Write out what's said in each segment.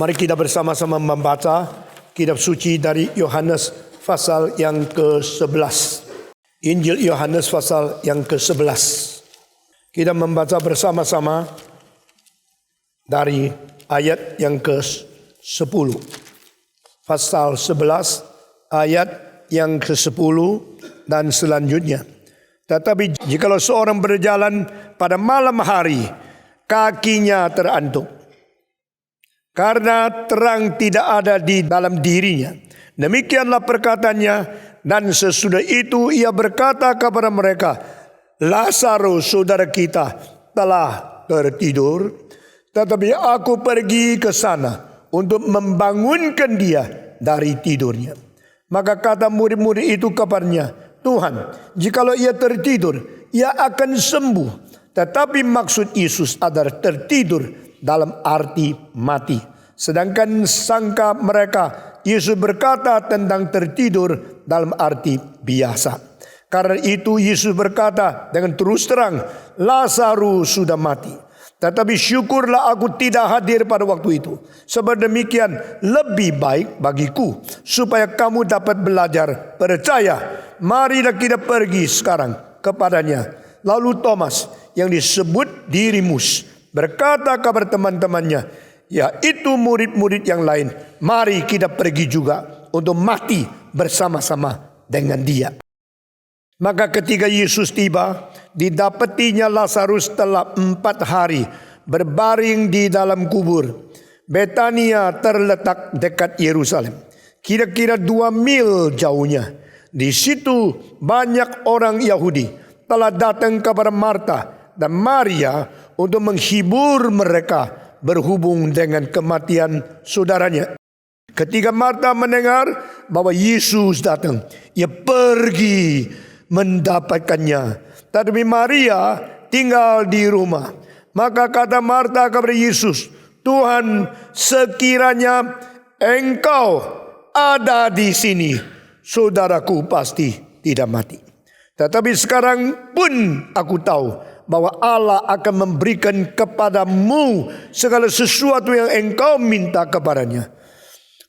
Mari kita bersama-sama membaca kitab suci dari Yohanes pasal yang ke-11. Injil Yohanes pasal yang ke-11. Kita membaca bersama-sama dari ayat yang ke-10. Pasal 11 ayat yang ke-10 dan selanjutnya. Tetapi jikalau seorang berjalan pada malam hari, kakinya terantuk, karena terang tidak ada di dalam dirinya. Demikianlah perkataannya, dan sesudah itu ia berkata kepada mereka, Lazarus saudara kita telah tertidur, tetapi aku pergi ke sana untuk membangunkan dia dari tidurnya. Maka kata murid-murid itu kepadanya, Tuhan, jikalau ia tertidur, ia akan sembuh. Tetapi maksud Yesus adalah tertidur dalam arti mati. Sedangkan sangka mereka, Yesus berkata tentang tertidur dalam arti biasa. Karena itu Yesus berkata dengan terus terang, Lazarus sudah mati. Tetapi syukurlah aku tidak hadir pada waktu itu. Sebab demikian lebih baik bagiku, supaya kamu dapat belajar percaya. Marilah kita pergi sekarang kepadanya. Lalu Thomas yang disebut Didimus berkata kepada teman-temannya, yaitu murid-murid yang lain, mari kita pergi juga untuk mati bersama-sama dengan dia. Maka ketika Yesus tiba, didapatinya Lazarus telah 4 hari berbaring di dalam kubur. Betania terletak dekat Yerusalem, kira-kira 2 mil jauhnya. Di situ banyak orang Yahudi telah datang kepada Marta dan Maria untuk menghibur mereka berhubung dengan kematian saudaranya. Ketika Marta mendengar bahwa Yesus datang, ia pergi mendapatkannya. Tetapi Maria tinggal di rumah. Maka kata Marta kepada Yesus, Tuhan, sekiranya Engkau ada di sini, saudaraku pasti tidak mati. Tetapi sekarang pun aku tahu bahwa Allah akan memberikan kepadamu segala sesuatu yang engkau minta kepadanya.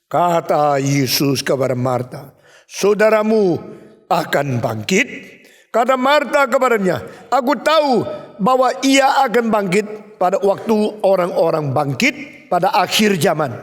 Kata Yesus kepada Marta, saudaramu akan bangkit. Kata Marta kepadanya, aku tahu bahwa ia akan bangkit pada waktu orang-orang bangkit pada akhir zaman.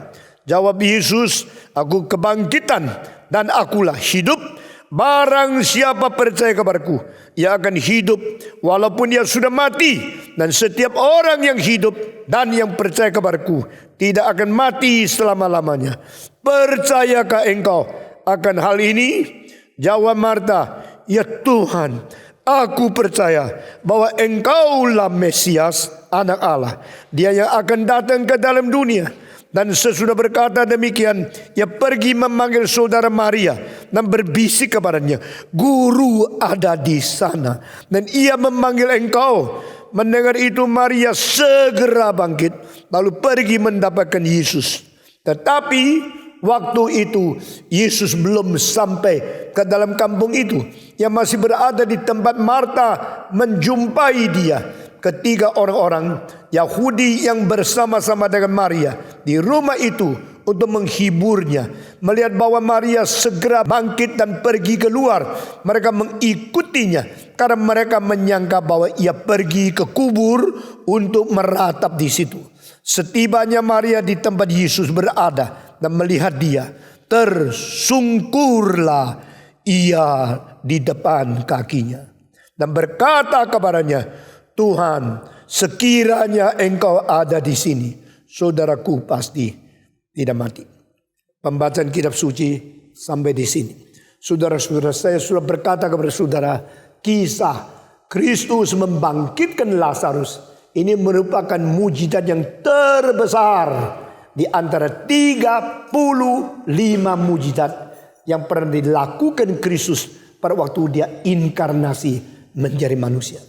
Jawab Yesus, aku kebangkitan dan akulah hidup. Barang siapa percaya kepadaku, ia akan hidup walaupun ia sudah mati. Dan setiap orang yang hidup dan yang percaya kepadaku tidak akan mati selama-lamanya. Percayakah engkau akan hal ini? Jawab Marta, ya Tuhan, aku percaya bahwa engkaulah Mesias, anak Allah, dia yang akan datang ke dalam dunia. Dan sesudah berkata demikian, ia pergi memanggil saudara Maria dan berbisik kepadanya, Guru ada di sana dan ia memanggil engkau. Mendengar itu Maria segera bangkit lalu pergi mendapatkan Yesus. Tetapi waktu itu Yesus belum sampai ke dalam kampung itu. Ia masih berada di tempat Marta menjumpai dia. Ketika orang-orang Yahudi yang bersama-sama dengan Maria di rumah itu untuk menghiburnya, melihat bahwa Maria segera bangkit dan pergi keluar, mereka mengikutinya karena mereka menyangka bahwa ia pergi ke kubur untuk meratap di situ. Setibanya Maria di tempat Yesus berada dan melihat dia, tersungkurlah ia di depan kakinya dan berkata kepadanya, Tuhan, sekiranya engkau ada di sini, saudaraku pasti tidak mati. Pembacaan kitab suci sampai di sini. Saudara-saudara, saya sudah berkata kepada saudara, kisah Kristus membangkitkan Lazarus ini merupakan mujizat yang terbesar di antara 35 mujizat yang pernah dilakukan Kristus pada waktu dia inkarnasi menjadi manusia.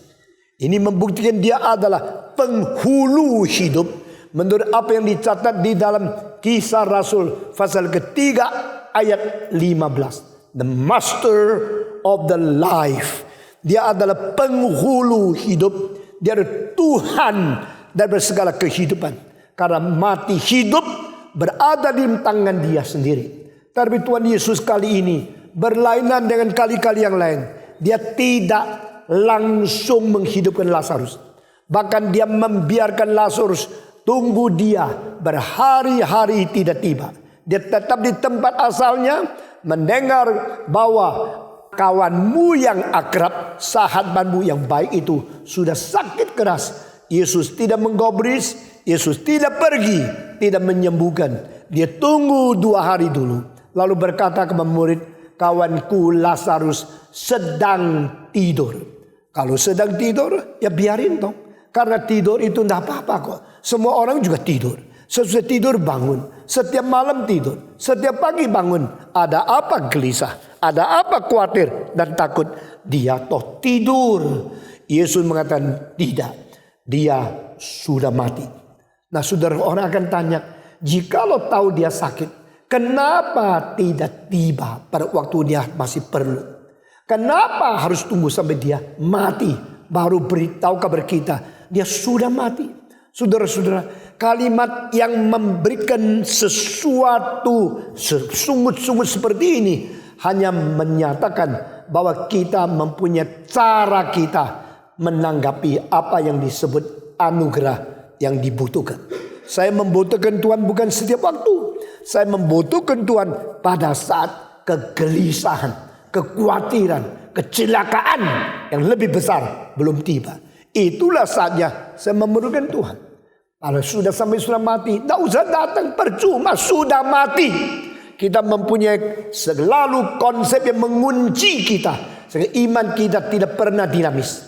Ini membuktikan dia adalah penghulu hidup menurut apa yang dicatat di dalam Kisah Rasul pasal ketiga ayat 15. The master of the life. Dia adalah penghulu hidup. Dia adalah Tuhan dari segala kehidupan. Karena mati hidup berada di tangan Dia sendiri. Tapi Tuhan Yesus kali ini berlainan dengan kali-kali yang lain. Dia tidak langsung menghidupkan Lazarus. Bahkan Dia membiarkan Lazarus tunggu Dia berhari-hari tidak tiba. Dia tetap di tempat asalnya, mendengar bahwa kawanmu yang akrab, sahabatmu yang baik itu sudah sakit keras. Yesus tidak menggubris, Yesus tidak pergi, tidak menyembuhkan. Dia tunggu 2 hari dulu. Lalu berkata kepada murid, kawanku Lazarus sedang tidur. Kalau sedang tidur, ya biarin dong. Karena tidur itu tidak apa-apa kok. Semua orang juga tidur. Sesudah tidur bangun. Setiap malam tidur. Setiap pagi bangun. Ada apa gelisah? Ada apa khawatir dan takut? Dia toh tidur. Yesus mengatakan tidak. Dia sudah mati. Nah saudara, orang akan tanya, jikalau tahu dia sakit, kenapa tidak tiba pada waktu dia masih perlu? Kenapa harus tunggu sampai dia mati baru beritahu kabar kita dia sudah mati? Saudara-saudara, kalimat yang memberikan sesuatu sungut-sungut seperti ini hanya menyatakan bahwa kita mempunyai cara kita menanggapi apa yang disebut anugerah yang dibutuhkan. Saya membutuhkan Tuhan bukan setiap waktu. Saya membutuhkan Tuhan pada saat kegelisahan, kekhawatiran, kecelakaan yang lebih besar belum tiba. Itulah saatnya saya memerlukan Tuhan. Kalau sudah sampai sudah mati, tidak usah datang, percuma, sudah mati. Kita mempunyai selalu konsep yang mengunci kita, sehingga iman kita tidak pernah dinamis.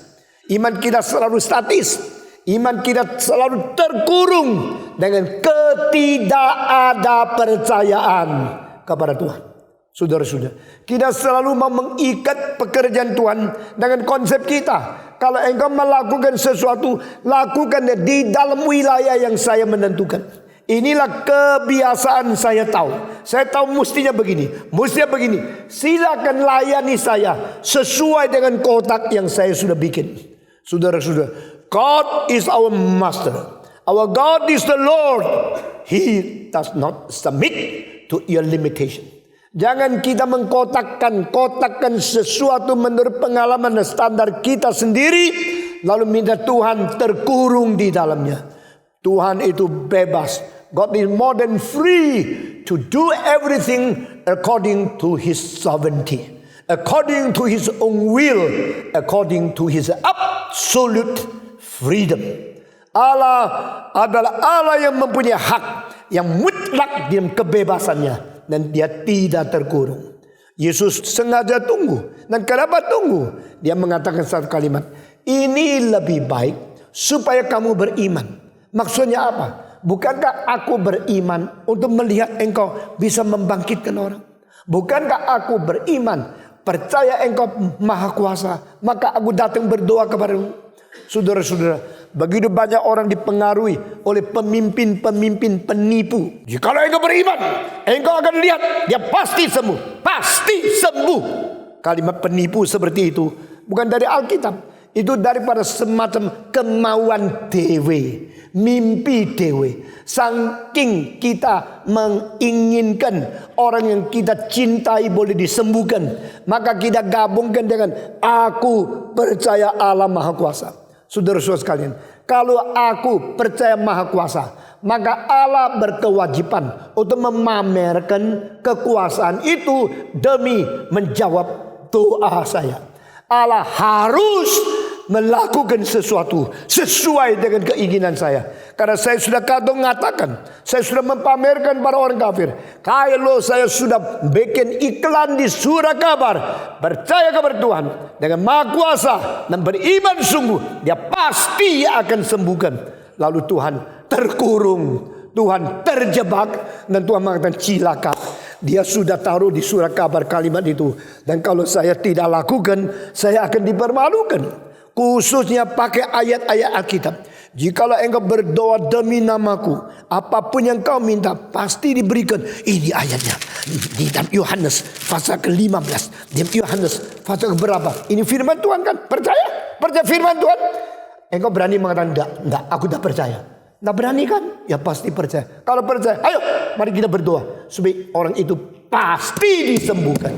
Iman kita selalu statis. Iman kita selalu terkurung dengan ketidakada percayaan kepada Tuhan. Saudara-saudara, kita selalu mau mengikat pekerjaan Tuhan dengan konsep kita. Kalau engkau melakukan sesuatu, lakukan di dalam wilayah yang saya menentukan. Inilah kebiasaan saya tahu. Saya tahu mestinya begini, mestinya begini. Silakan layani saya sesuai dengan kotak yang saya sudah bikin. Saudara-saudara, God is our master. Our God is the Lord. He does not submit to your limitation. Jangan kita kotakkan sesuatu menurut pengalaman dan standar kita sendiri, lalu minta Tuhan terkurung di dalamnya. Tuhan itu bebas. God is more than free to do everything according to His sovereignty, according to His own will, according to His absolute freedom. Allah adalah Allah yang mempunyai hak yang mutlak dalam kebebasannya. Dan dia tidak terkurung. Yesus sengaja tunggu. Dan kenapa tunggu? Dia mengatakan satu kalimat. Ini lebih baik supaya kamu beriman. Maksudnya apa? Bukankah aku beriman untuk melihat engkau bisa membangkitkan orang? Bukankah aku beriman percaya engkau maha kuasa, maka aku datang berdoa kepadamu? Saudara-saudara, begitu banyak orang dipengaruhi oleh pemimpin-pemimpin penipu. Jikalau engkau beriman, engkau akan lihat dia pasti sembuh. Pasti sembuh. Kalimat penipu seperti itu bukan dari Alkitab. Itu daripada semacam kemauan dewe, mimpi dewe. Saking kita menginginkan orang yang kita cintai boleh disembuhkan, maka kita gabungkan dengan aku percaya Allah Maha Kuasa. Saudara-saudara sekalian, kalau aku percaya Maha Kuasa, maka Allah berkewajiban untuk memamerkan kekuasaan itu demi menjawab doa saya. Allah harus melakukan sesuatu sesuai dengan keinginan saya. Karena saya sudah mengatakan, saya sudah mempamerkan pada orang kafir, kalau saya sudah bikin iklan di surat kabar, percaya kepada Tuhan dengan Maha Kuasa dan beriman sungguh, dia pasti akan sembuhkan. Lalu Tuhan terkurung, Tuhan terjebak, dan Tuhan mengatakan cilaka. Dia sudah taruh di surat kabar kalimat itu. Dan kalau saya tidak lakukan, saya akan dipermalukan. Khususnya pakai ayat-ayat Alkitab. Jikalau engkau berdoa demi namaku, apapun yang kau minta pasti diberikan. Ini ayatnya di dalam Yohanes pasal ke-15. Di Yohanes pasal ke-berapa? Ini firman Tuhan kan? Percaya? Percaya firman Tuhan? Engkau berani mengatakan enggak, aku tak percaya. Enggak berani kan? Ya pasti percaya. Kalau percaya, ayo Mari kita berdoa supaya orang itu pasti disembuhkan.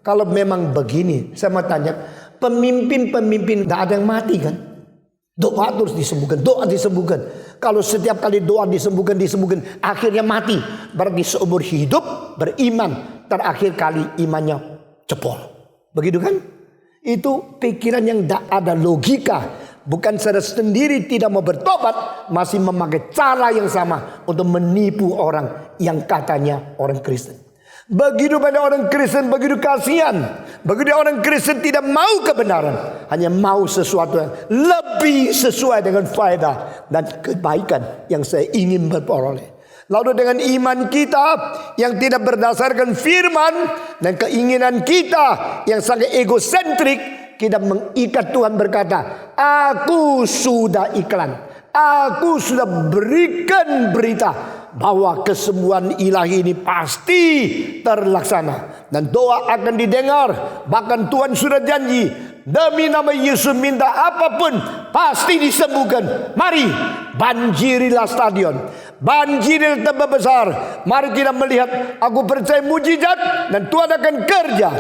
Kalau memang begini, saya mau tanya, pemimpin-pemimpin tidak ada yang mati kan? Doa terus disembuhkan, doa disembuhkan. Kalau setiap kali doa disembuhkan, akhirnya mati. Berarti seumur hidup beriman, terakhir kali imannya jebol. Begitu kan? Itu pikiran yang tidak ada logika. Bukan saudara sendiri tidak mau bertobat, masih memakai cara yang sama untuk menipu orang yang katanya orang Kristen. Begitu pada orang Kristen, begitu kasihan. Begitu orang Kristen tidak mau kebenaran, hanya mau sesuatu yang lebih sesuai dengan faedah dan kebaikan yang saya ingin berperoleh. Lalu dengan iman kita yang tidak berdasarkan firman dan keinginan kita yang sangat egosentrik, kita mengikat. Tuhan berkata, aku sudah iklan, aku sudah berikan berita bahwa kesembuhan ilahi ini pasti terlaksana dan doa akan didengar. Bahkan Tuhan sudah janji, demi nama Yesus minta apapun pasti disembuhkan. Mari banjirilah stadion, banjirilah tempat besar. Mari kita melihat, aku percaya mujizat dan Tuhan akan kerja.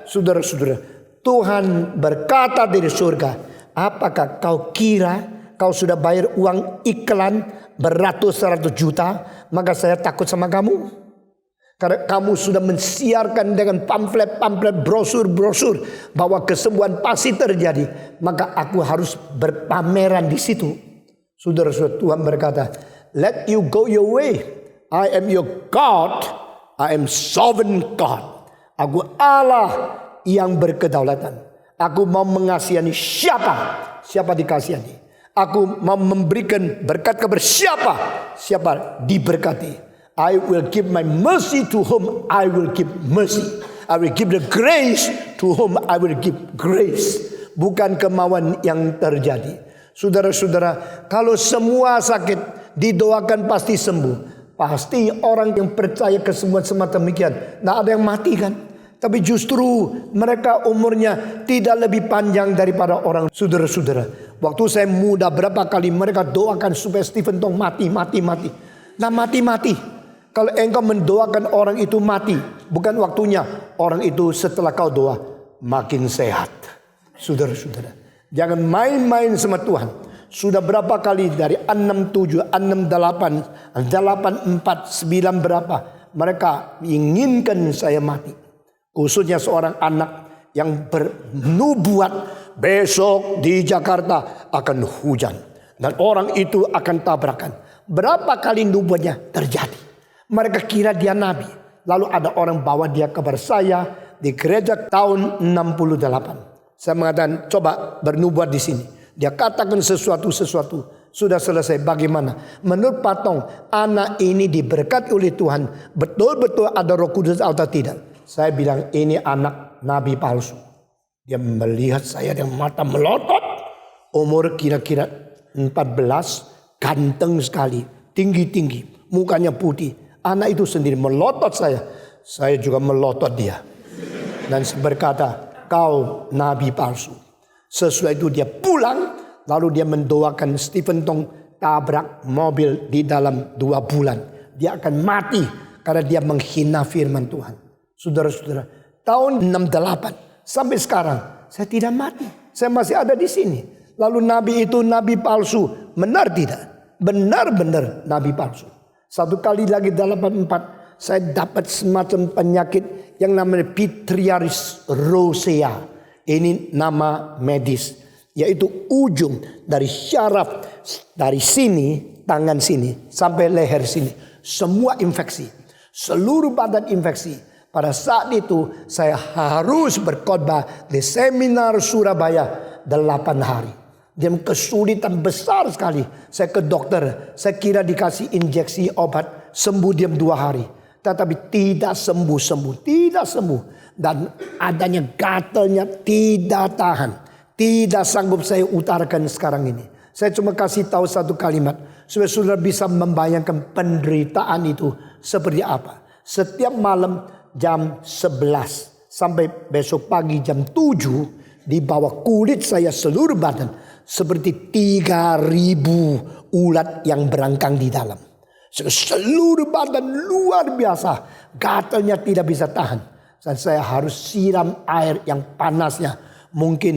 Saudara-saudara, Tuhan berkata dari surga, apakah kau kira kau sudah bayar uang iklan beratus-ratus juta, maka saya takut sama kamu? Karena kamu sudah mensiarkan dengan pamflet-pamflet, brosur-brosur bahwa kesembuhan pasti terjadi, maka aku harus berpameran di situ. Saudara-saudara, Tuhan berkata, let you go your way. I am your God. I am sovereign God. Aku Allah yang berkedaulatan. Aku mau mengasihani siapa dikasihani. Aku mau memberikan berkat kepada siapa diberkati. I will give my mercy to whom I will give mercy. I will give the grace to whom I will give grace. Bukan kemauan yang terjadi. Saudara-saudara, kalau semua sakit didoakan pasti sembuh. Pasti orang yang percaya kesembuhan semacam demikian, tidak ada yang mati kan? Tapi justru mereka umurnya tidak lebih panjang daripada orang. Saudara-saudara, waktu saya muda berapa kali mereka doakan supaya Stephen Tong mati. Nah mati. Kalau engkau mendoakan orang itu mati, bukan waktunya. Orang itu setelah kau doa makin sehat. Saudara-saudara, jangan main-main sama Tuhan. Sudah berapa kali dari 67, 68, 84, 9 berapa. Mereka inginkan saya mati. Khususnya seorang anak yang bernubuat besok di Jakarta akan hujan. Dan orang itu akan tabrakan. Berapa kali nubuatnya terjadi. Mereka kira dia nabi. Lalu ada orang bawa dia kabar saya di gereja tahun 68. Saya mengatakan coba bernubuat di sini. Dia katakan sesuatu. Sudah selesai. Bagaimana? Menurut Pak Tong, anak ini diberkati oleh Tuhan. Betul-betul ada Roh Kudus atau tidak? Saya bilang ini anak nabi palsu. Dia melihat saya dengan mata melotot. Umur kira-kira 14. Ganteng sekali. Tinggi-tinggi. Mukanya putih. Anak itu sendiri melotot saya. Saya juga melotot dia. Dan berkata, kau nabi palsu. Sesudah itu dia pulang. Lalu dia mendoakan Stephen Tong tabrak mobil di dalam 2 bulan. Dia akan mati karena dia menghina firman Tuhan. Saudara-saudara, tahun 68 sampai sekarang saya tidak mati. Saya masih ada di sini. Lalu nabi itu nabi palsu. Benar tidak? Benar-benar nabi palsu. Satu kali lagi 84 saya dapat semacam penyakit yang namanya pityriasis rosea. Ini nama medis. Yaitu ujung dari syaraf dari sini, tangan sini sampai leher sini. Semua infeksi. Seluruh badan infeksi. Pada saat itu saya harus berkhotbah di seminar Surabaya 8 hari. Dia kesulitan besar sekali. Saya ke dokter. Saya kira dikasih injeksi obat. Sembuh diam 2 hari. Tetapi tidak sembuh. Tidak sembuh. Dan adanya gatelnya tidak tahan. Tidak sanggup saya utarakan sekarang ini. Saya cuma kasih tahu satu kalimat. Supaya saudara bisa membayangkan penderitaan itu seperti apa. Setiap malam jam 11 sampai besok pagi jam 7 di bawah kulit saya seluruh badan seperti 3.000 ulat yang berangkang di dalam. Seluruh badan luar biasa. Gatalnya tidak bisa tahan. Dan saya harus siram air yang panasnya. Mungkin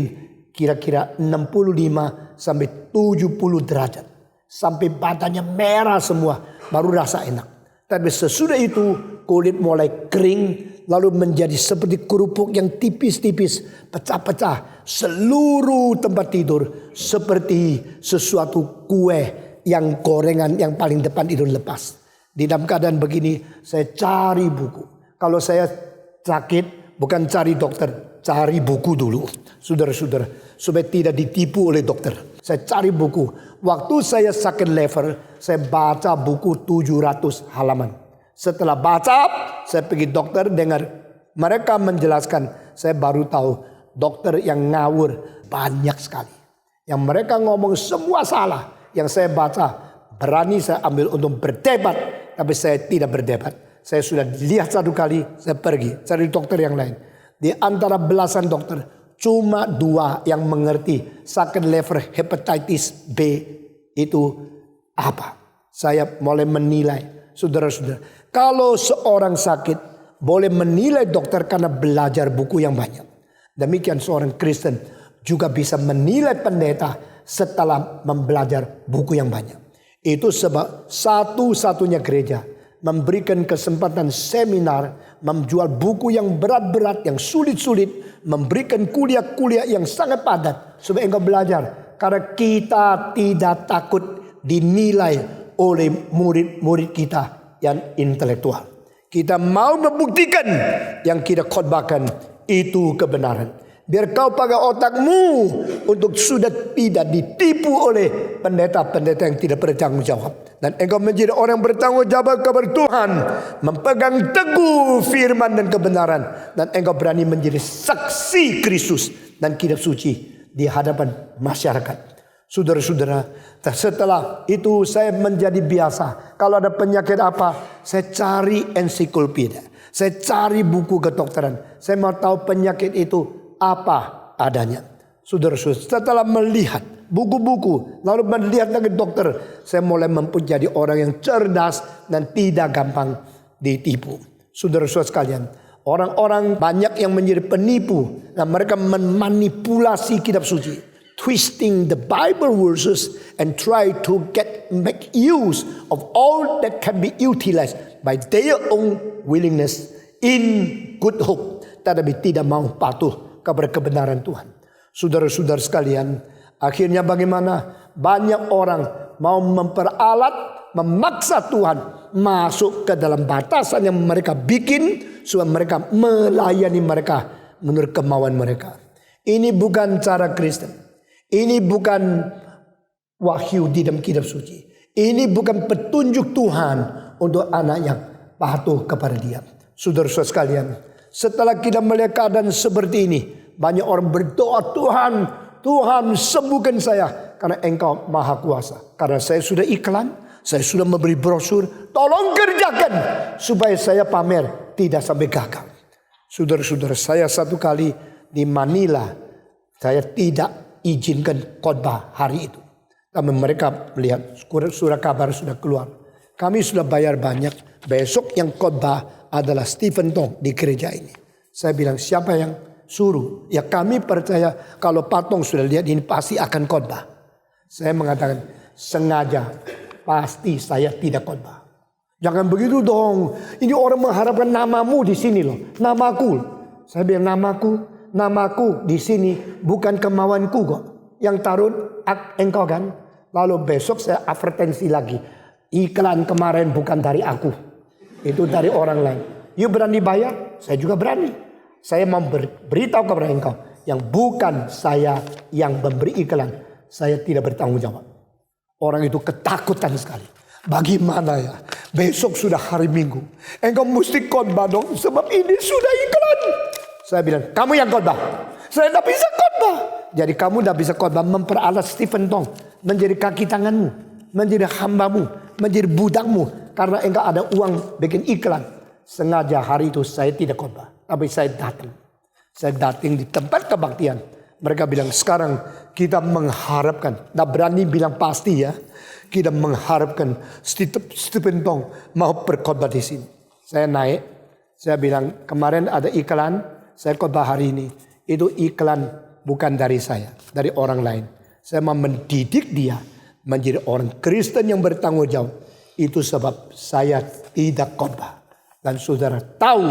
kira-kira 65 sampai 70 derajat. Sampai badannya merah semua. Baru rasa enak. Tapi sesudah itu kulit mulai kering. Lalu menjadi seperti kerupuk yang tipis-tipis. Pecah-pecah. Seluruh tempat tidur. Seperti sesuatu kue yang gorengan yang paling depan itu lepas. Di dalam keadaan begini saya cari buku. Kalau saya sakit bukan cari dokter. Cari buku dulu. Saudara-saudara. Supaya tidak ditipu oleh dokter. Saya cari buku. Waktu saya sakit lever. Saya baca buku 700 halaman. Setelah baca, saya pergi dokter dengar mereka menjelaskan. Saya baru tahu dokter yang ngawur banyak sekali. Yang mereka ngomong semua salah. Yang saya baca berani saya ambil untuk berdebat. Tapi saya tidak berdebat. Saya sudah lihat satu kali, saya pergi cari dokter yang lain. Di antara belasan dokter, cuma 2 yang mengerti sakit lever hepatitis B itu apa. Saya mulai menilai. Saudara-saudara, kalau seorang sakit boleh menilai dokter karena belajar buku yang banyak. Demikian seorang Kristen juga bisa menilai pendeta setelah membelajar buku yang banyak. Itu sebab satu-satunya gereja memberikan kesempatan seminar, menjual buku yang berat-berat, yang sulit-sulit, memberikan kuliah-kuliah yang sangat padat supaya engkau belajar. Karena kita tidak takut dinilai oleh murid-murid kita yang intelektual. Kita mau membuktikan yang kita khotbahkan itu kebenaran. Biar kau pakai otakmu untuk sudah tidak ditipu oleh pendeta-pendeta yang tidak bertanggung jawab. Dan engkau menjadi orang bertanggung jawab kepada Tuhan. Memegang teguh firman dan kebenaran. Dan engkau berani menjadi saksi Kristus dan kitab suci di hadapan masyarakat. Saudara-saudara, setelah itu saya menjadi biasa. Kalau ada penyakit apa, saya cari ensiklopedia. Saya cari buku kedokteran. Saya mau tahu penyakit itu apa adanya. Saudara-saudara, setelah melihat buku-buku, lalu melihat lagi dokter, saya mulai menjadi orang yang cerdas dan tidak gampang ditipu. Saudara-saudara sekalian, orang-orang banyak yang menjadi penipu dan mereka memanipulasi kitab suci. Twisting the Bible verses and try to make use of all that can be utilized by their own willingness in good hope. Tetapi tidak mau patuh kepada kebenaran Tuhan. Saudara-saudara sekalian, akhirnya bagaimana? Banyak orang mau memperalat, memaksa Tuhan masuk ke dalam batasan yang mereka bikin supaya mereka melayani mereka menurut kemauan mereka. Ini bukan cara Kristen. Ini bukan wahyu di dalam kitab suci. Ini bukan petunjuk Tuhan untuk anak yang patuh kepada Dia. Saudara-saudara sekalian, setelah kita melihat keadaan seperti ini, banyak orang berdoa, Tuhan sembuhkan saya karena Engkau Maha Kuasa. Karena saya sudah iklan, saya sudah memberi brosur, tolong kerjakan supaya saya pamer tidak sampai gagal. Saudara-saudara, saya satu kali di Manila, saya tidak izinkan khotbah hari itu. Tapi mereka melihat surat kabar sudah keluar. Kami sudah bayar banyak. Besok yang khotbah adalah Stephen Tong di gereja ini. Saya bilang, siapa yang suruh? Ya kami percaya kalau Pak Tong sudah lihat ini pasti akan khotbah. Saya mengatakan, sengaja pasti saya tidak khotbah. Jangan begitu dong. Ini orang mengharapkan namamu di sini loh. Namaku. Saya bilang namaku di sini bukan kemauanku kok. Yang taruh engkau kan. Lalu besok saya advertensi lagi. Iklan kemarin bukan dari aku. Itu dari orang lain. You berani bayar? Saya juga berani. Saya mau beritahu kepada engkau. Yang bukan saya yang memberi iklan. Saya tidak bertanggung jawab. Orang itu ketakutan sekali. Bagaimana ya? Besok sudah hari Minggu. Engkau mesti khotbah dong. Sebab ini sudah iklan. Saya bilang, kamu yang khotbah. Saya tidak bisa khotbah. Jadi kamu tidak bisa khotbah memperalat Stephen Tong. Menjadi kaki tanganmu. Menjadi hambamu. Menjadi budakmu. Karena engkau ada uang bikin iklan. Sengaja hari itu saya tidak khotbah. Tapi saya datang. Saya datang di tempat kebaktian. Mereka bilang, sekarang kita mengharapkan. Tidak berani bilang pasti ya. kita mengharapkan Stephen Tong mau berkhotbah di sini. Saya naik, saya bilang kemarin ada iklan, saya khotbah hari ini. Itu iklan bukan dari saya, dari orang lain. Saya mau mendidik dia menjadi orang Kristen yang bertanggung jawab. Itu sebab saya tidak khotbah. Dan saudara tahu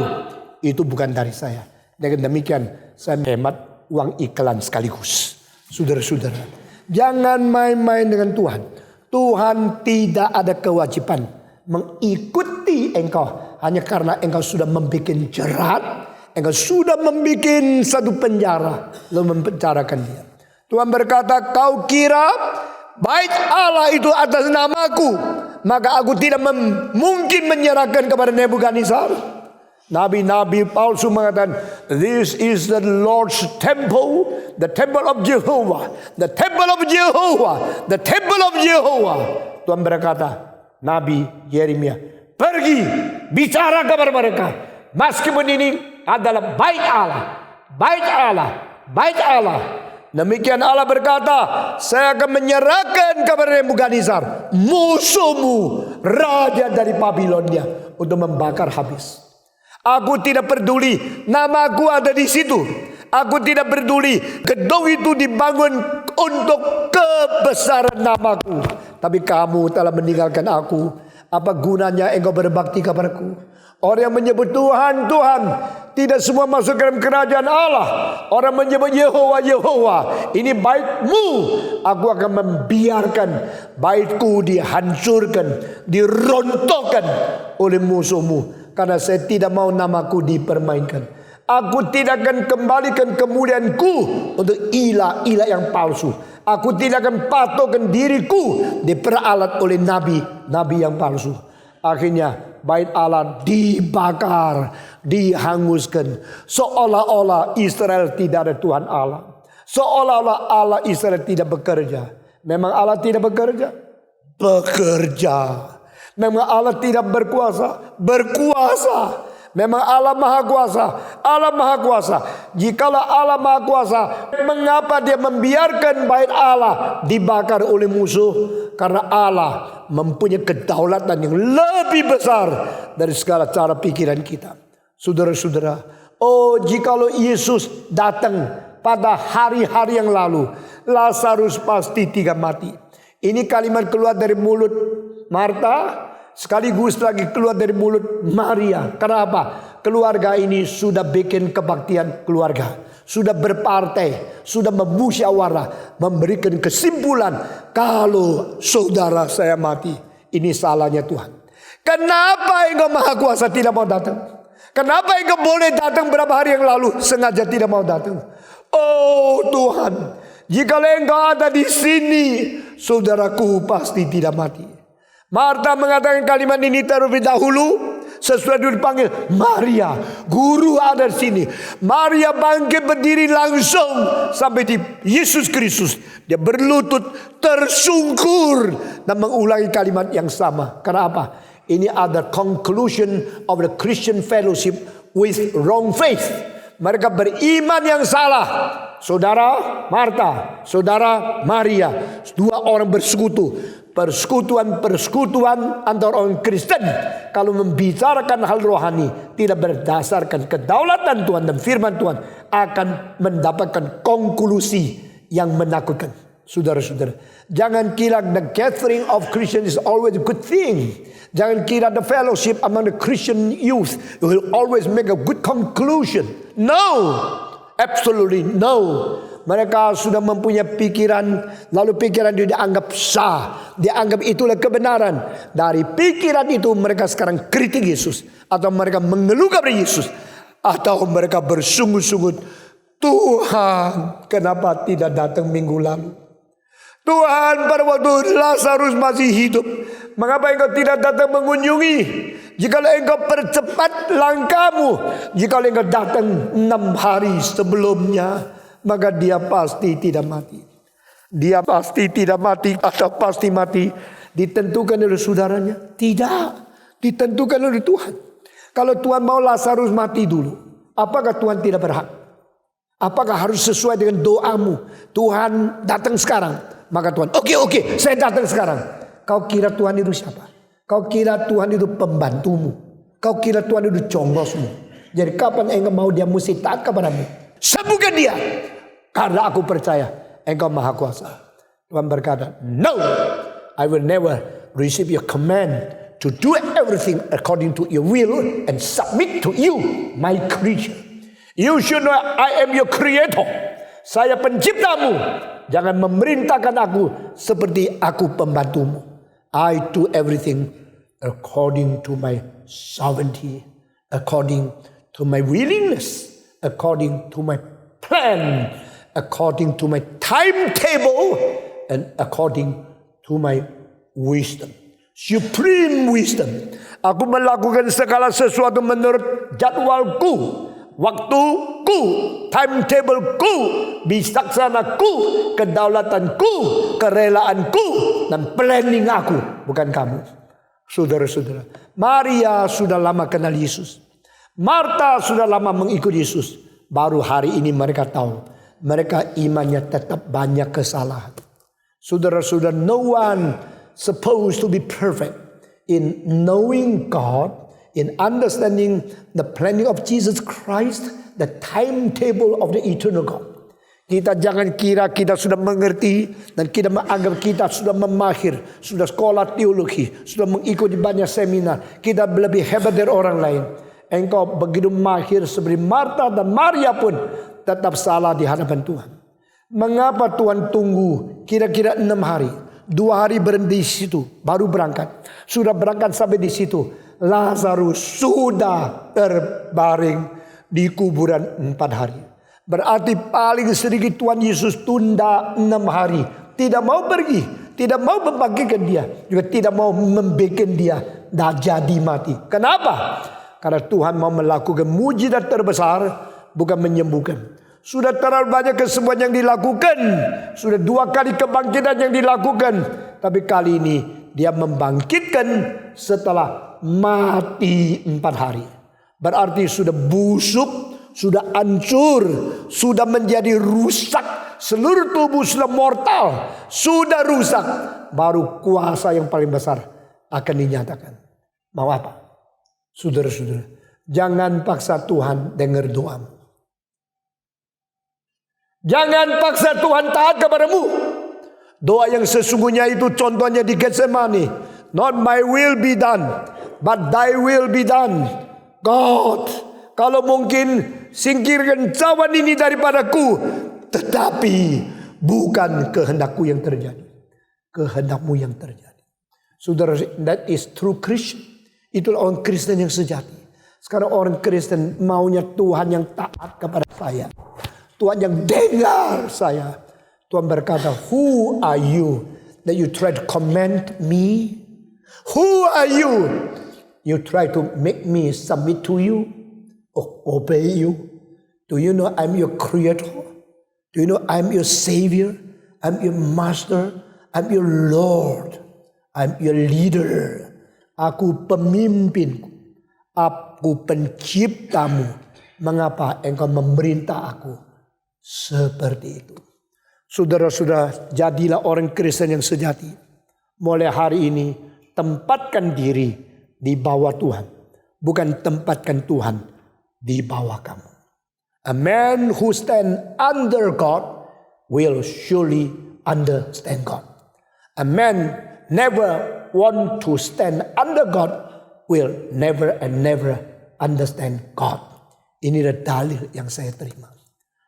itu bukan dari saya. Dengan demikian saya hemat uang iklan sekaligus. Saudara-saudara, jangan main-main dengan Tuhan. Tuhan tidak ada kewajiban mengikuti engkau hanya karena engkau sudah membuat jerat, engkau sudah membuat satu penjara, lalu mempenjarakan dia. Tuhan berkata, kau kira baik Allah itu atas namaku, maka aku tidak mungkin menyerahkan kepada Nebukadnezar. Nabi-nabi palsu mengatakan, this is the Lord's temple, the temple of Jehovah, the temple of Jehovah, the temple of Jehovah. Tuhan berkata, Nabi Yeremia, pergi bicara kepada mereka, meskipun ini adalah bait Allah, bait Allah, bait Allah. Demikian Allah berkata, saya akan menyerahkan kepada Nebukadnezar, musuhmu, raja dari Babilonia, untuk membakar habis. Aku tidak peduli namaku ada di situ. Aku tidak peduli gedung itu dibangun untuk kebesaran namaku. Tapi kamu telah meninggalkan aku. Apa gunanya engkau berbakti kepadaku? Orang yang menyebut Tuhan, Tuhan, tidak semua masuk dalam kerajaan Allah. Orang menyebut Yehova, Yehova, ini baitmu. Aku akan membiarkan baitku dihancurkan, dirontokkan oleh musuhmu. Karena saya tidak mau namaku dipermainkan. Aku tidak akan kembalikan kemuliaanku untuk ilah-ilah yang palsu. Aku tidak akan patuhkan diriku diperalat oleh nabi-nabi yang palsu. Akhirnya bait Allah dibakar, dihanguskan. Seolah-olah Israel tidak ada Tuhan Allah. Seolah-olah Allah Israel tidak bekerja. Memang Allah tidak bekerja? Bekerja. Memang Allah tidak berkuasa? Berkuasa. Memang Allah Maha Kuasa? Allah Maha Kuasa. Jikalau Allah Maha Kuasa, mengapa dia membiarkan bait Allah dibakar oleh musuh? Karena Allah mempunyai kedaulatan yang lebih besar dari segala cara pikiran kita. Saudara-saudara, oh jikalau Yesus datang pada hari-hari yang lalu, Lazarus pasti tidak mati. Ini kalimat keluar dari mulut Marta, sekaligus lagi keluar dari mulut Maria. Kenapa? Keluarga ini sudah bikin kebaktian keluarga, sudah berpartai, sudah memusyawarah, memberikan kesimpulan kalau saudara saya mati. Ini salahnya Tuhan. Kenapa engkau Maha Kuasa tidak mau datang? Kenapa engkau boleh datang berapa hari yang lalu sengaja tidak mau datang? Oh Tuhan, jika engkau ada di sini, saudaraku pasti tidak mati. Marta mengatakan kalimat ini terlebih dahulu sesudah dipanggil Maria, guru ada di sini. Maria bangkit berdiri langsung sampai di Yesus Kristus. Dia berlutut tersungkur dan mengulangi kalimat yang sama. Kenapa? Ini ada conclusion of the Christian fellowship with wrong faith. Mereka beriman yang salah. Saudara Marta, saudara Maria, dua orang bersekutu. Persekutuan antara orang Kristen kalau membicarakan hal rohani tidak berdasarkan kedaulatan Tuhan dan firman Tuhan akan mendapatkan konklusi yang menakutkan. Saudara-saudara, jangan kira the gathering of Christians is always a good thing. Jangan kira the fellowship among the Christian youth will always make a good conclusion. No, absolutely no. Mereka sudah mempunyai pikiran, lalu pikiran itu dianggap sah, dianggap itulah kebenaran. Dari pikiran itu mereka sekarang kritik Yesus, atau mereka mengeluh kepada Yesus, atau mereka bersungguh-sungguh, Tuhan kenapa tidak datang minggu lalu? Tuhan pada waktu Lazarus masih hidup, mengapa engkau tidak datang mengunjungi? Jikalau engkau percepat langkahmu, jikalau engkau datang 6 hari sebelumnya, maka dia pasti tidak mati. Dia pasti tidak mati atau pasti mati ditentukan oleh saudaranya? Tidak, ditentukan oleh Tuhan. Kalau Tuhan mau Lazarus mati dulu, apakah Tuhan tidak berhak? Apakah harus sesuai dengan doamu? Tuhan datang sekarang, maka Tuhan, oke, saya datang sekarang. Kau kira Tuhan itu siapa? Kau kira Tuhan itu pembantumu. Kau kira Tuhan itu conggosmu. Jadi kapan engkau mau dia mesti taat kepadamu? Sembuhkan dia. Karena aku percaya engkau maha kuasa. Tuhan berkata, no, I will never receive your command to do everything according to your will and submit to you, my creature. You should know I am your creator. Saya penciptamu. Jangan memerintahkan aku seperti aku pembantumu. I do everything according to my sovereignty, according to my willingness, according to my plan, according to my timetable, and according to my wisdom. Supreme wisdom. Aku melakukan segala sesuatu menurut jadwalku, waktuku, timetableku, bijaksanaku, kedaulatanku, kerelaanku, dan planning aku, bukan kamu. Saudara-saudara, Maria sudah lama kenal Yesus. Marta sudah lama mengikut Yesus. Baru hari ini mereka tahu, mereka imannya tetap banyak kesalahan. Saudara-saudara, no one supposed to be perfect in knowing God, in understanding the planning of Jesus Christ, the timetable of the eternal God. Kita jangan kira kita sudah mengerti dan kita menganggap kita sudah memahir, sudah sekolah teologi, sudah mengikuti banyak seminar, kita lebih hebat dari orang lain. Engkau begitu mahir seperti Marta dan Maria pun tetap salah di hadapan Tuhan. Mengapa Tuhan tunggu kira-kira 6 hari? 2 hari berhenti di situ, baru berangkat. Sudah berangkat sampai di situ, Lazarus sudah terbaring di kuburan 4 hari. Berarti paling sedikit Tuhan Yesus tunda 6 hari. Tidak mau pergi, tidak mau membagikan dia, juga tidak mau membiarkan dia dah jadi mati. Kenapa? Karena Tuhan mau melakukan mujizat terbesar, bukan menyembuhkan. Sudah terlalu banyak kesembuhan yang dilakukan. Sudah 2 kali kebangkitan yang dilakukan. Tapi kali ini dia membangkitkan setelah mati 4 hari. Berarti sudah busuk, sudah hancur, sudah menjadi rusak. Seluruh tubuh sudah mortal, sudah rusak. Baru kuasa yang paling besar akan dinyatakan. Mau apa? Saudara-saudara, jangan paksa Tuhan dengar doamu. Jangan paksa Tuhan taat kepadamu. Doa yang sesungguhnya itu contohnya di Getsemani. Not my will be done, but thy will be done. God, kalau mungkin singkirkan cawan ini daripadaku, tetapi bukan kehendakku yang terjadi, kehendakmu yang terjadi. Saudara, that is true Christian. Itulah orang Kristen yang sejati. Sekarang orang Kristen maunya Tuhan yang taat kepada saya, Tuhan yang dengar saya. Tuhan berkata, who are you that you try to command me? Who are you? You try to make me submit to you or obey you. Do you know I'm your creator? Do you know I'm your savior? I'm your master. I'm your Lord. I'm your leader. Aku pemimpinku. Aku penciptamu. Mengapa engkau memerintah aku seperti itu? Saudara-saudara, jadilah orang Kristen yang sejati. Mulai hari ini, tempatkan diri di bawah Tuhan. Bukan tempatkan Tuhan di bawah kamu. A man who stand under God will surely understand God. A man never want to stand under God will never and never understand God. Inilah dalil yang saya terima.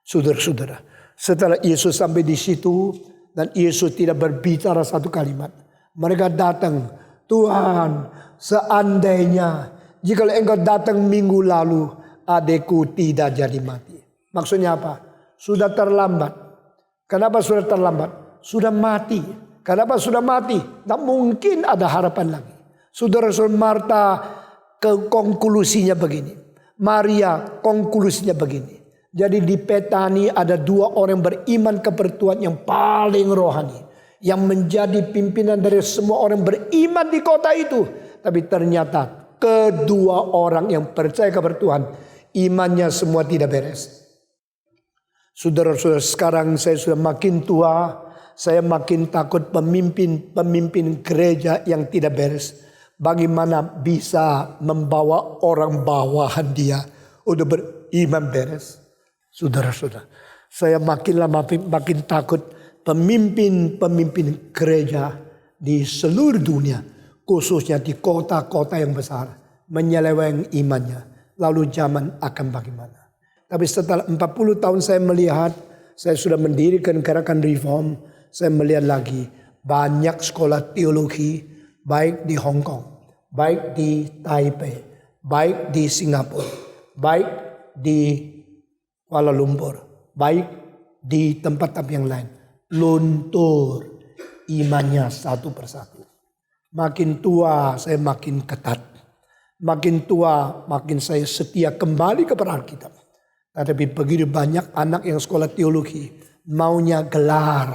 Saudara-saudara, setelah Yesus sampai di situ dan Yesus tidak berbicara satu kalimat, mereka datang, Tuhan, seandainya jika engkau datang minggu lalu, adikku tidak jadi mati. Maksudnya apa? Sudah terlambat. Kenapa sudah terlambat? Sudah mati. Kenapa sudah mati? Tak mungkin ada harapan lagi. Saudara-saudara, Marta konklusinya begini. Maria konklusinya begini. Jadi di Betani ada 2 orang beriman kepada Tuhan yang paling rohani. Yang menjadi pimpinan dari semua orang beriman di kota itu. Tapi ternyata kedua orang yang percaya kepada Tuhan, imannya semua tidak beres. Saudara-saudara, sekarang saya sudah makin tua. saya makin takut pemimpin gereja yang tidak beres. Bagaimana bisa membawa orang bawahan dia untuk beriman beres? Saudara-saudara, saya makin lama makin takut pemimpin gereja di seluruh dunia, khususnya di kota-kota yang besar, menyeleweng imannya. Lalu zaman akan bagaimana? Tapi setelah 40 tahun saya melihat, saya sudah mendirikan gerakan reform, saya melihat lagi banyak sekolah teologi, baik di Hong Kong, baik di Taipei, baik di Singapura, baik di Kuala Lumpur, baik di tempat-tempat yang lain. Luntur imannya satu persatu. Makin tua saya makin ketat. Makin tua makin saya setia kembali kepada Alkitab. Tetapi begitu banyak anak yang sekolah teologi maunya gelar,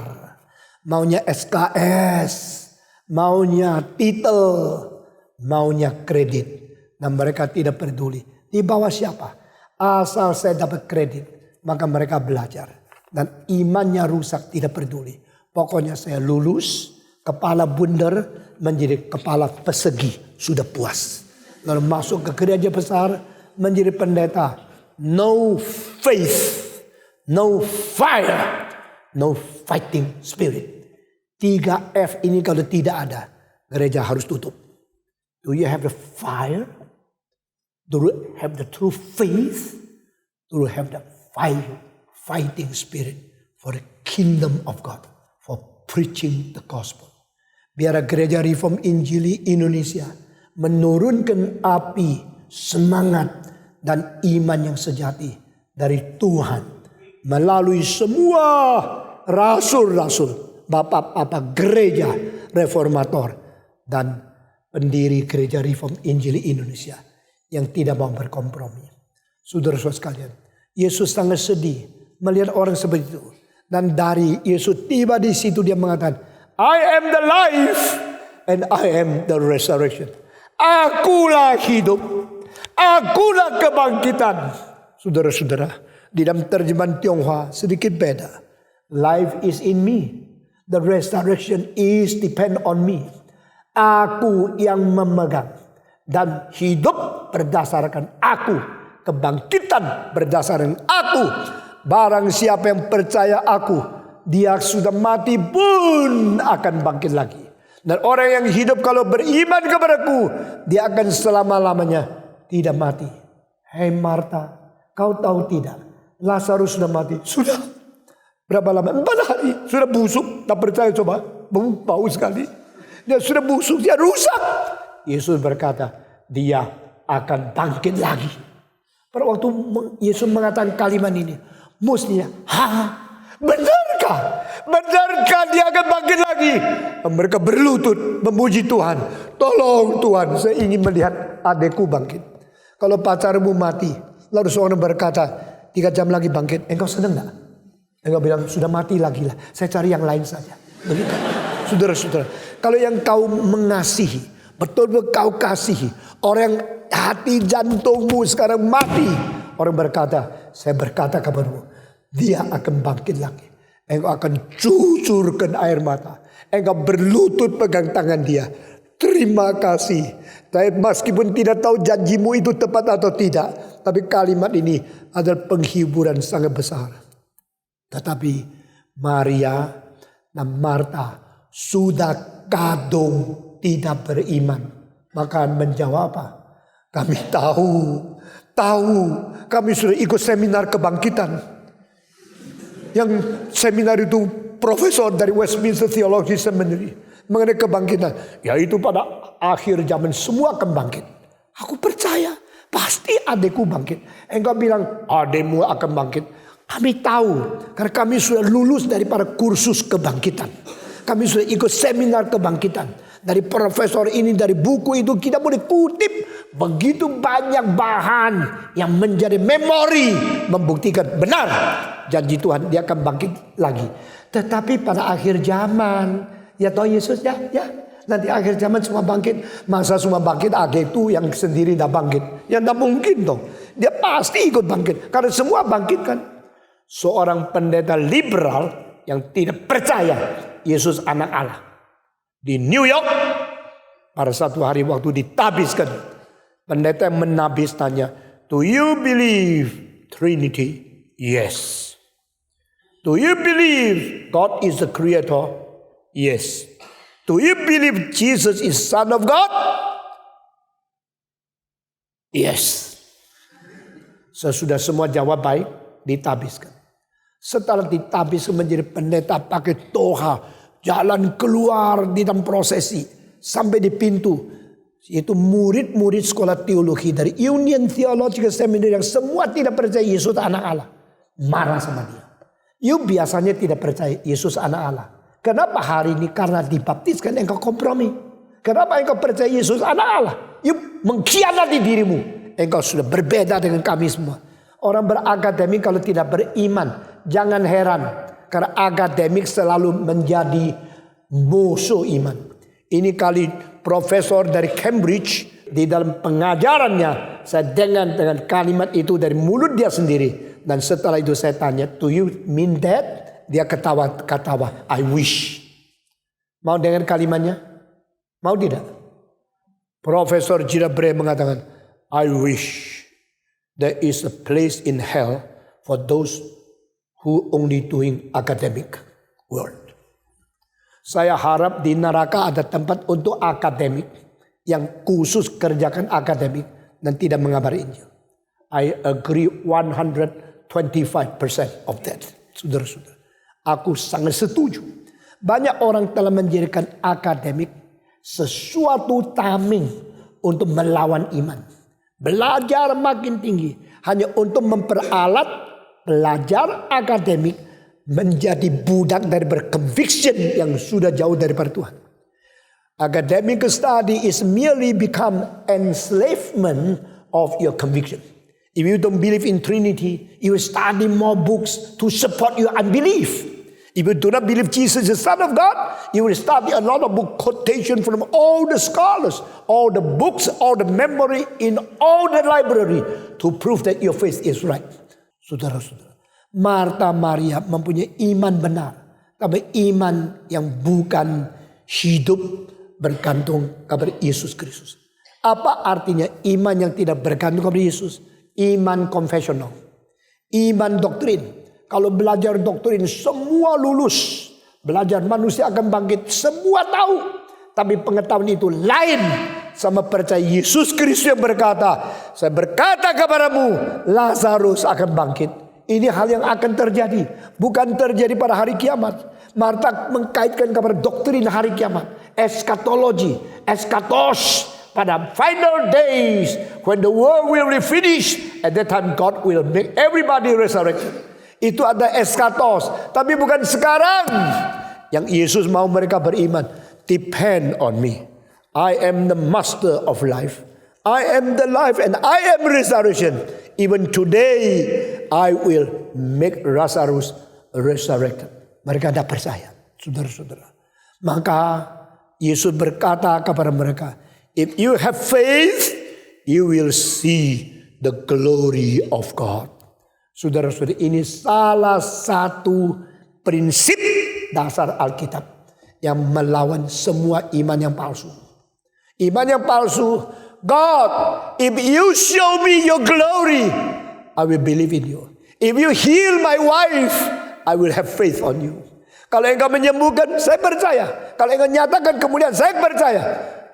maunya SKS, maunya titel, maunya kredit. Dan mereka tidak peduli. Di bawah siapa? Asal saya dapat kredit, maka mereka belajar. Dan imannya rusak, tidak peduli. Pokoknya saya lulus, kepala bundar menjadi kepala persegi, sudah puas. Lalu masuk ke gereja besar, menjadi pendeta. No faith, no fire, no fighting spirit. 3F ini kalau tidak ada, gereja harus tutup. Do you have the fire? Do you have the true faith? Do you have the fighting spirit for the kingdom of God? For preaching the gospel. Biar gereja Reform Injili Indonesia menurunkan api, semangat, dan iman yang sejati dari Tuhan melalui semua rasul-rasul, bapak-bapak gereja reformator, dan pendiri gereja Reform Injili Indonesia yang tidak mau berkompromi. Saudara-saudara sekalian, Yesus sangat sedih melihat orang seperti itu. Dan dari Yesus tiba di situ dia mengatakan, I am the life and I am the resurrection. Akulah hidup, akulah kebangkitan. Saudara-saudara, di dalam terjemahan Tionghoa sedikit beda. Life is in me. The resurrection is depend on me. Aku yang memegang. Dan hidup berdasarkan aku. Kebangkitan berdasarkan aku. Barang siapa yang percaya aku, dia sudah mati pun akan bangkit lagi. Dan orang yang hidup kalau beriman kepadaku, dia akan selama-lamanya tidak mati. Hei Marta, kau tahu tidak? Lazarus sudah mati. Sudah. Berapa lama? 4 hari. Sudah busuk. Tak percaya coba. Bau sekali. Dia sudah busuk. Dia rusak. Yesus berkata, dia akan bangkit lagi. Pada waktu Yesus mengatakan kalimat ini, mestinya, benarkah? Benarkah dia akan bangkit lagi? Mereka berlutut memuji Tuhan. Tolong Tuhan, saya ingin melihat adekku bangkit. Kalau pacarmu mati, lalu seorang berkata, 3 jam lagi bangkit, engkau senang gak? Engkau bilang, sudah mati lagi lah, saya cari yang lain saja. Begitu. Saudara-saudara, kalau yang kau mengasihi, betul-betul kau kasihi, orang yang hati jantungmu sekarang mati, orang berkata, saya berkata kepadamu, dia akan bangkit lagi. Engkau akan cucurkan air mata. Engkau berlutut pegang tangan dia. Terima kasih. Tapi meskipun tidak tahu janjimu itu tepat atau tidak, tapi kalimat ini adalah penghiburan sangat besar. Tetapi Maria dan Marta sudah kadung tidak beriman. Maka menjawab apa? Kami tahu, kami sudah ikut seminar kebangkitan. Yang seminar itu profesor dari Westminster Theology Seminary mengenai kebangkitan. Yaitu pada akhir zaman semua akan bangkit. Aku percaya pasti adekku bangkit. Engkau bilang adekmu akan bangkit. Kami tahu karena kami sudah lulus daripada kursus kebangkitan. Kami sudah ikut seminar kebangkitan. Dari profesor ini, dari buku itu kita boleh kutip begitu banyak bahan yang menjadi memori membuktikan benar janji Tuhan dia akan bangkit lagi. Tetapi pada akhir zaman, ya tahu Yesus ya nanti akhir zaman semua bangkit. Masa semua bangkit, itu yang sendiri tidak bangkit. Ya tidak mungkin dong. Dia pasti ikut bangkit karena semua bangkit kan. Seorang pendeta liberal yang tidak percaya Yesus anak Allah. Di New York, pada satu hari waktu ditabiskan, pendeta yang menabis tanya, "Do you believe Trinity?" Yes. "Do you believe God is the creator?" Yes. "Do you believe Jesus is Son of God?" Yes. Sesudah semua jawab baik, ditabiskan. Setelah ditabiskan menjadi pendeta pakai toha, jalan keluar di dalam prosesi sampai di pintu. Itu murid-murid sekolah teologi dari Union Theological Seminary yang semua tidak percaya Yesus anak Allah, marah sama dia. You biasanya tidak percaya Yesus anak Allah. Kenapa hari ini? Karena dibaptiskan engkau kompromi. Kenapa engkau percaya Yesus anak Allah? You mengkhianati dirimu. Engkau sudah berbeda dengan kami semua. Orang berakademik kalau tidak beriman, jangan heran. Karena akademik selalu menjadi musuh iman. Ini kali profesor dari Cambridge, di dalam pengajarannya, saya dengan kalimat itu dari mulut dia sendiri. Dan setelah itu saya tanya, "Do you mean that?" Dia ketawa, "I wish." Mau dengan kalimatnya? Mau tidak? Profesor Gilbert mengatakan, "I wish there is a place in hell for those who only doing academic world." Saya harap di neraka ada tempat untuk akademik yang khusus kerjakan akademik dan tidak mengabari Injil. I agree 125% of that. Saudara-saudara, aku sangat setuju. Banyak orang telah menjadikan akademik sesuatu tameng untuk melawan iman. Belajar makin tinggi hanya untuk memperalat belajar akademik menjadi budak dari conviction yang sudah jauh daripada Tuhan. Academic study is merely become enslavement of your conviction. If you don't believe in Trinity, you will study more books to support your unbelief. If you do not believe Jesus is the Son of God, you will study a lot of book quotation from all the scholars, all the books, all the memory in all the library to prove that your faith is right. Saudara-saudara, Marta Maria mempunyai iman benar, tapi iman yang bukan hidup bergantung kepada Yesus Kristus. Apa artinya iman yang tidak bergantung kepada Yesus? Iman konfesional, iman doktrin. Kalau belajar doktrin semua lulus, belajar manusia akan bangkit, semua tahu. Tapi pengetahuan itu lain sama percaya Yesus Kristus yang berkata, "Saya berkata kepadamu, Lazarus akan bangkit." Ini hal yang akan terjadi, bukan terjadi pada hari kiamat. Marta mengkaitkan kepada doktrin hari kiamat, eskatologi, eskatos. Pada final days, when the world will be finished, at that time God will make everybody resurrected. Itu ada eskatos, tapi bukan sekarang. Yang Yesus mau mereka beriman, depend on me. I am the master of life. I am the life and I am resurrection. Even today, I will make Lazarus resurrected. Mereka tidak percaya, saudara-saudara. Maka Yesus berkata kepada mereka, "If you have faith, you will see the glory of God." Saudara-saudara, ini salah satu prinsip dasar Alkitab yang melawan semua iman yang palsu. Iman yang palsu, God, if you show me your glory, I will believe in you. If you heal my wife, I will have faith on you. Kalau engkau menyembuhkan, saya percaya. Kalau engkau nyatakan kemuliaan, saya percaya.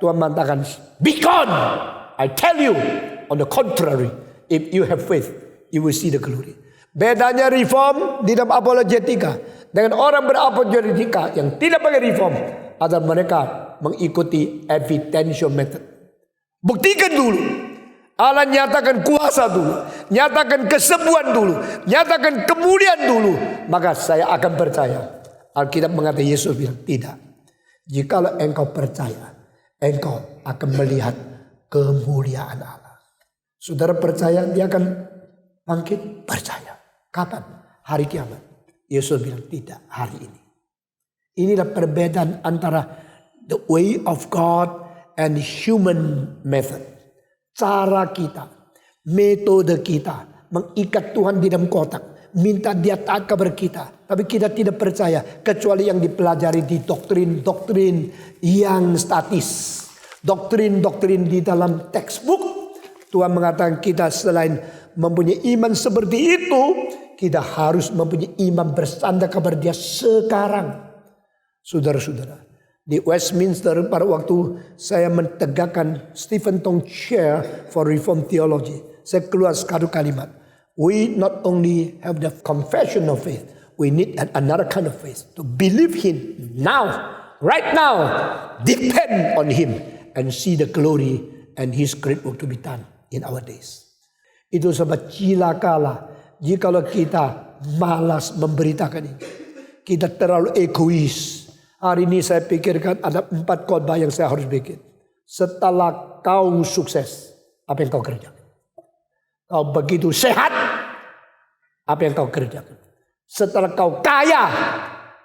Tuhan mengatakan, "Be gone." I tell you, on the contrary, if you have faith, you will see the glory. Bedanya reform di dalam apologetika dengan orang berapologetika yang tidak pakai reform adalah mereka mengikuti evidential method. Buktikan dulu. Allah nyatakan kuasa dulu, nyatakan kesembuhan dulu, nyatakan kemuliaan dulu, maka saya akan percaya. Alkitab mengatakan, Yesus bilang, tidak. Jikalau engkau percaya, engkau akan melihat kemuliaan Allah. Saudara percaya dia akan bangkit? Percaya. Kapan? Hari kiamat. Yesus bilang tidak, hari ini. Inilah perbedaan antara the way of God and human method. Cara kita, metode kita mengikat Tuhan di dalam kotak, minta dia taat kepada kita. Tapi kita tidak percaya kecuali yang dipelajari di doktrin-doktrin yang statis. Doktrin-doktrin di dalam textbook. Tuhan mengatakan kita selain mempunyai iman seperti itu, kita harus mempunyai iman bersandar kepada dia sekarang. Saudara-saudara, di Westminster pada waktu saya mentegakkan Stephen Tong Chair for Reformed Theology, saya keluar satu kalimat. We not only have the confession of faith, we need another kind of faith to believe Him now, right now, depend on Him and see the glory and His great work to be done in our days. Itu sebab cilakalah jikalau kita malas memberitakan ini. Kita terlalu egois. Hari ini saya pikirkan ada 4 khotbah yang saya harus bikin. Setelah kau sukses, apa yang kau kerjakan? Kau begitu sehat, apa yang kau kerjakan? Setelah kau kaya,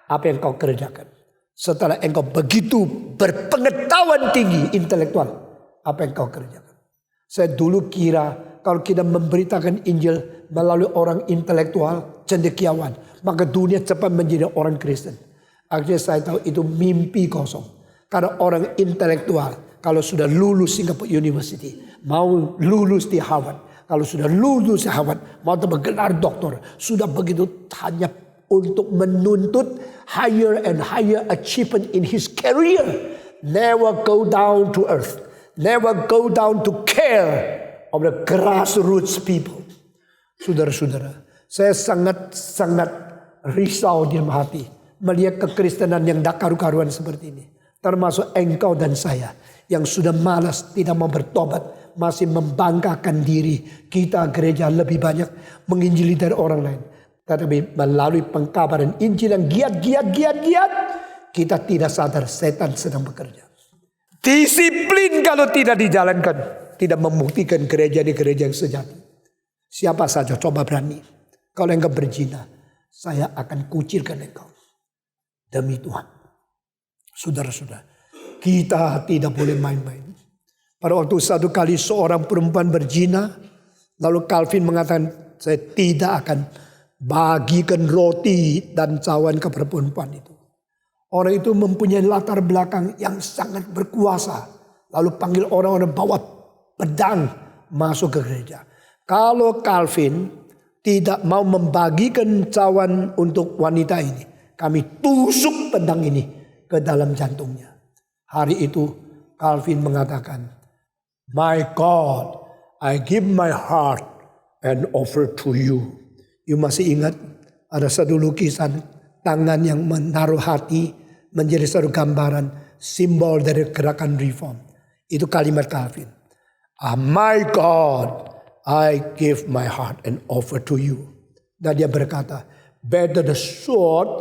apa yang kau kerjakan? Setelah engkau begitu berpengetahuan tinggi intelektual, apa yang kau kerjakan? Saya dulu kira kalau kita memberitakan Injil melalui orang intelektual, cendekiawan, maka dunia cepat menjadi orang Kristen. Akhirnya saya tahu itu mimpi kosong. Karena orang intelektual, kalau sudah lulus Singapore University, mau lulus di Harvard, kalau sudah lulus di Harvard, mau bergelar doktor, sudah begitu hanya untuk menuntut higher and higher achievement in his career. Never go down to earth. Never go down to care of the grassroots people. Saudara-saudara, saya sangat risau di dalam hati melihat kekristenan yang tak karu-karuan seperti ini. Termasuk engkau dan saya yang sudah malas, tidak mau bertobat, masih membanggakan diri. Kita gereja lebih banyak menginjili dari orang lain. Tetapi melalui pengkabaran Injil yang giat, kita tidak sadar setan sedang bekerja. Disiplin kalau tidak dijalankan, tidak membuktikan gereja di gereja yang sejati. Siapa saja coba berani. Kalau engkau berzina, saya akan kucilkan engkau. Demi Tuhan. Saudara-saudara, kita tidak boleh main-main. Pada waktu satu kali seorang perempuan berzina, lalu Calvin mengatakan, saya tidak akan bagikan roti dan cawan kepada perempuan itu. Orang itu mempunyai latar belakang yang sangat berkuasa. Lalu panggil orang-orang bawa pedang masuk ke gereja. Kalau Calvin tidak mau membagikan cawan untuk wanita ini, kami tusuk pedang ini ke dalam jantungnya. Hari itu Calvin mengatakan, My God, I give my heart and offer to you. You masih ingat ada satu lukisan tangan yang menaruh hati menjadi satu gambaran simbol dari gerakan reform. Itu kalimat Calvin. My God, I give my heart and offer to you. Dan dia berkata, better the sword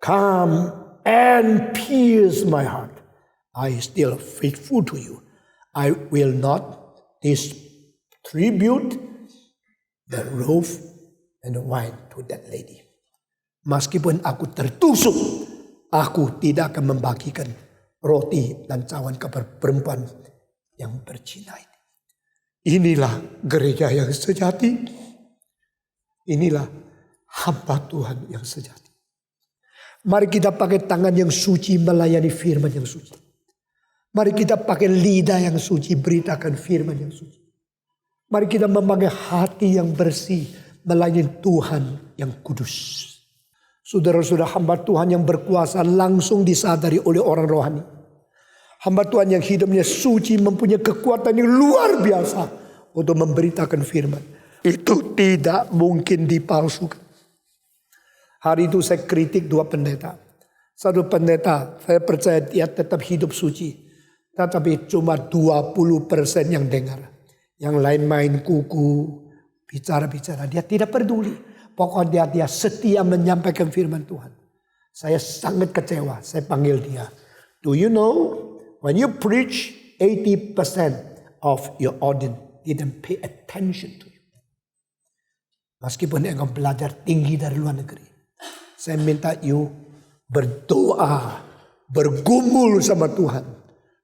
come and pierce my heart. I still faithful to you. I will not distribute the loaf and the wine to that lady. Meskipun aku tertusuk, aku tidak akan membagikan roti dan cawan kepada perempuan yang berzina ini. Inilah gereja yang sejati. Inilah hamba Tuhan yang sejati. Mari kita pakai tangan yang suci melayani firman yang suci. Mari kita pakai lidah yang suci beritakan firman yang suci. Mari kita memakai hati yang bersih melayani Tuhan yang kudus. Saudara-saudara, hamba Tuhan yang berkuasa langsung disadari oleh orang rohani. Hamba Tuhan yang hidupnya suci mempunyai kekuatan yang luar biasa untuk memberitakan firman. Itu tidak mungkin dipalsukan. Hari itu saya kritik 2 pendeta. Satu pendeta, saya percaya dia tetap hidup suci. Tetapi cuma 20% yang dengar. Yang lain main kuku, bicara-bicara. Dia tidak peduli. Pokoknya dia setia menyampaikan firman Tuhan. Saya sangat kecewa. Saya panggil dia. Do you know, when you preach, 80% of your audience didn't pay attention to you. Meskipun engkau belajar tinggi dari luar negeri. Saya minta you berdoa, bergumul sama Tuhan.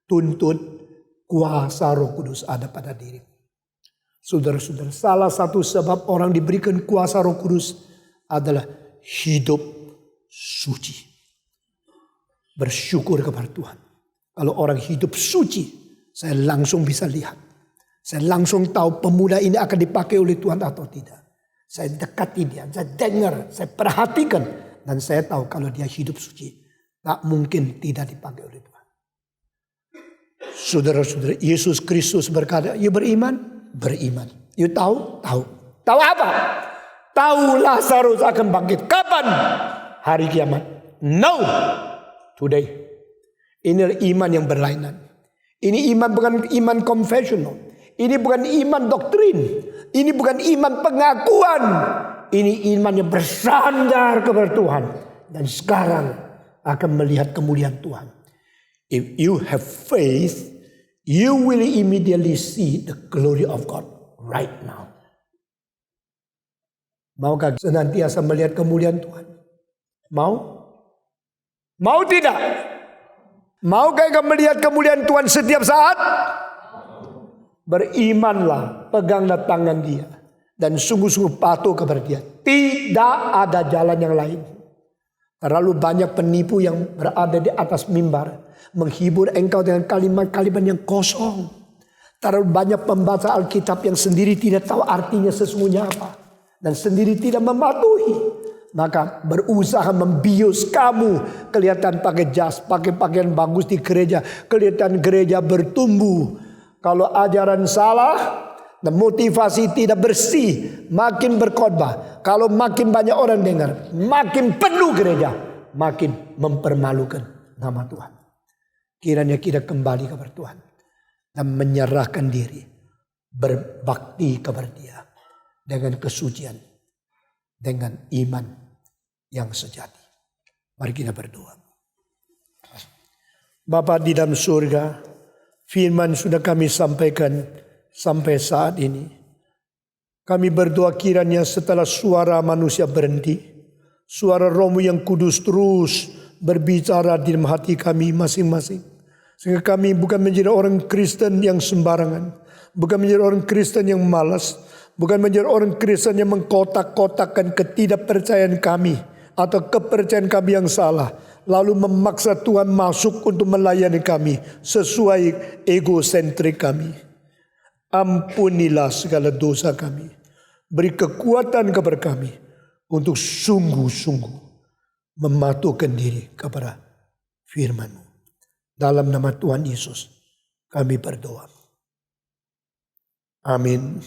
Tuntut kuasa Roh Kudus ada pada diri. Saudara-saudara, salah satu sebab orang diberikan kuasa Roh Kudus adalah hidup suci. Bersyukur kepada Tuhan. Kalau orang hidup suci, saya langsung bisa lihat. Saya langsung tahu pemuda ini akan dipakai oleh Tuhan atau tidak. Saya dekati dia, saya dengar, saya perhatikan. Dan saya tahu kalau dia hidup suci, tak mungkin tidak dipakai oleh Tuhan. Saudara-saudara, Yesus Kristus berkata, you beriman? Beriman. You tahu? Tahu. Tahu apa? Tahu Lazarus akan bangkit. Kapan? Hari kiamat. No. Today. Ini iman yang berlainan. Ini iman bukan iman confessional. Ini bukan iman doktrin. Ini bukan iman pengakuan. Ini iman yang bersandar kepada Tuhan. Dan sekarang akan melihat kemuliaan Tuhan. If you have faith, you will immediately see the glory of God right now. Maukah senantiasa melihat kemuliaan Tuhan? Mau? Mau tidak? Maukah engkau melihat kemuliaan Tuhan setiap saat? Berimanlah, peganglah tangan dia. Dan sungguh-sungguh patuh kepada dia. Tidak ada jalan yang lain. Terlalu banyak penipu yang berada di atas mimbar. Menghibur engkau dengan kalimat-kalimat yang kosong. Terlalu banyak pembaca Alkitab yang sendiri tidak tahu artinya sesungguhnya apa. Dan sendiri tidak mematuhi. Maka berusaha membius kamu. Kelihatan pakai jas, pakai pakaian bagus di gereja. Kelihatan gereja bertumbuh. Kalau ajaran salah dan motivasi tidak bersih, makin berkhotbah. Kalau makin banyak orang dengar, makin penuh gereja, makin mempermalukan nama Tuhan. Kiranya kita kembali kepada Tuhan dan menyerahkan diri, berbakti kepada Dia dengan kesucian, dengan iman yang sejati. Mari kita berdoa. Bapa di dalam surga, firman sudah kami sampaikan sampai saat ini. Kami berdoa kiranya setelah suara manusia berhenti, suara Roh-Mu yang kudus terus berbicara di dalam hati kami masing-masing. Sehingga kami bukan menjadi orang Kristen yang sembarangan, bukan menjadi orang Kristen yang malas, bukan menjadi orang Kristen yang mengkotak-kotakkan ketidakpercayaan kami atau kepercayaan kami yang salah, lalu memaksa Tuhan masuk untuk melayani kami sesuai egosentrik kami. Ampunilah segala dosa kami. Beri kekuatan kepada kami untuk sungguh-sungguh mematuhkan diri kepada firman-Mu. Dalam nama Tuhan Yesus kami berdoa. Amin.